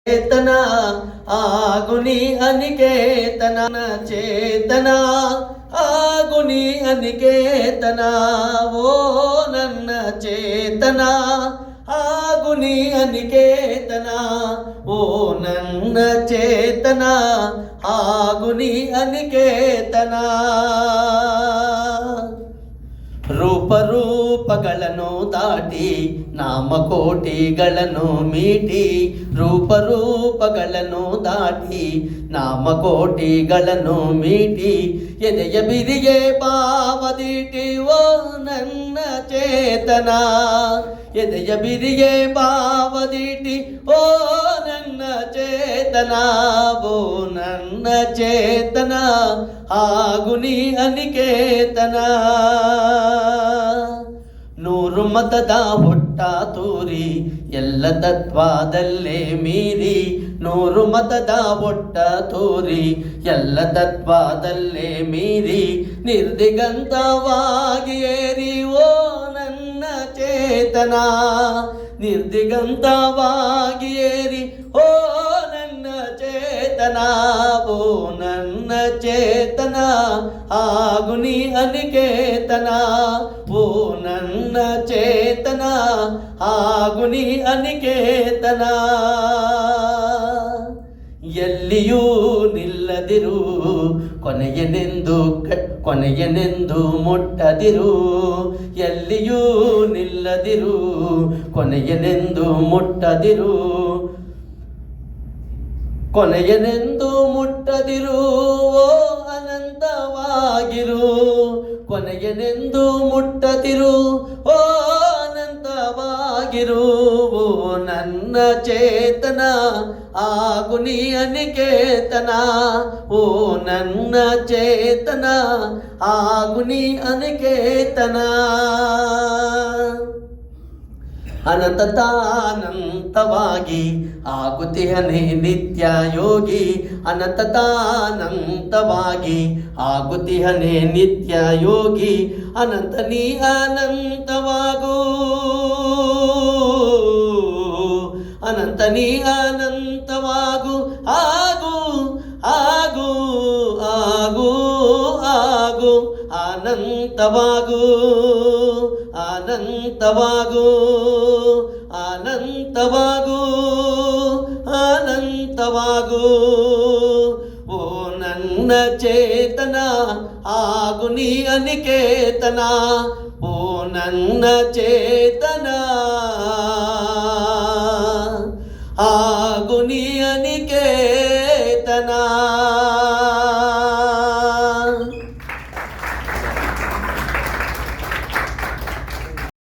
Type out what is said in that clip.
చేతన ఆగుని అనికేతన చేతన ఆగుని అనికేతన ఓ నన్న చేతన ఆగుని అనికేతన ఓ నన్న చేతన ఆగుని ಅನಿಕೇತನ ರೂಪಗಳನ್ನು ದಾಟಿ ನಾಮಕೋಟಿಗಳನ್ನು ಮೀಟಿ ರೂಪಗಳನ್ನು ದಾಟಿ ನಾಮಕೋಟಿಗಳನ್ನು ಮೀಟಿ ಎದೆಯ ಬಿರಿಗೆ ಪಾವದಿಟಿ ಓ ನನ್ನ ಚೇತನ ಎದೆಯ ಬಿರಿಗೆ ಪಾವದಿಟಿ ಓ ನನ್ನ ಚೇತನ ಓ ನನ್ನ ಚೇತನ ಆಗುನಿ ಅನಿಕೇತನ ನೂರು ಮತದ ಹೊಟ್ಟ ತೂರಿ ಎಲ್ಲ ತತ್ವದಲ್ಲೇ ಮೀರಿ ನೂರು ಮತದ ಹೊಟ್ಟ ತೂರಿ ಎಲ್ಲ ತತ್ವದಲ್ಲೇ ಮೀರಿ ನಿರ್ದಿಗಂತವಾಗಿ ಏರಿ ಓ ನನ್ನ ಚೇತನ ನಿರ್ದಿಗಂತವಾಗಿ ಏರಿ ಓ ನನ್ನ ಚೇತನ ಓ ನನ್ನ ಚೇತನ ಆಗುನಿ ಅನಿಕೇತನ ಓ ನನ್ನ ಚೇತನ ಆಗುನಿ ಅನಿಕೇತನ ಎಲ್ಲಿಯೂ ನಿಲ್ಲದಿರು ಕೊನೆಯನೆಂದು ಮುಟ್ಟದಿರು ಎಲ್ಲಿಯೂ ನಿಲ್ಲದಿರು ಕೊನೆಯನೆಂದು ಮುಟ್ಟದಿರು ಕೊನೆಯನೆಂದು ಮುಟ್ಟದಿರು ಓ ಅನಂತವಾಗಿರು ಕೊನೆಯನೆಂದು ಮುಟ್ಟದಿರು ಓ ಅನಂತವಾಗಿರು ಓ ನನ್ನ ಚೇತನ ಆಗುನಿ ಅನಿಕೇತನ ಓ ನನ್ನ ಚೇತನ ಆಗುನಿ ಅನಿಕೇತನ ಅನಂತತಾನಂತವಾಗಿ ಆಗುತ್ತಿಹನೇ ನಿತ್ಯ ಯೋಗಿ ಅನಂತತಾನಂತವಾಗಿ ಆಗುತ್ತಿಹನೇ ನಿತ್ಯ ಯೋಗಿ ಅನಂತ ನೀ ಅನಂತವಾಗು ಅನಂತ ನೀ ಅನಂತವಾಗು ಆಗು ಆಗು ಆಗು ಆಗು ಅನಂತವಾಗು ಅನಂತವಾಗು ಅನಂತವಾಗು ಅನಂತವಾಗು ಓ ನನ್ನ ಚೇತನ ಆಗುನಿ ಅನಿಕೇತನ ಓ ನನ್ನ ಚೇತನ ಆಗುನಿ ಅನಿಕೇತನ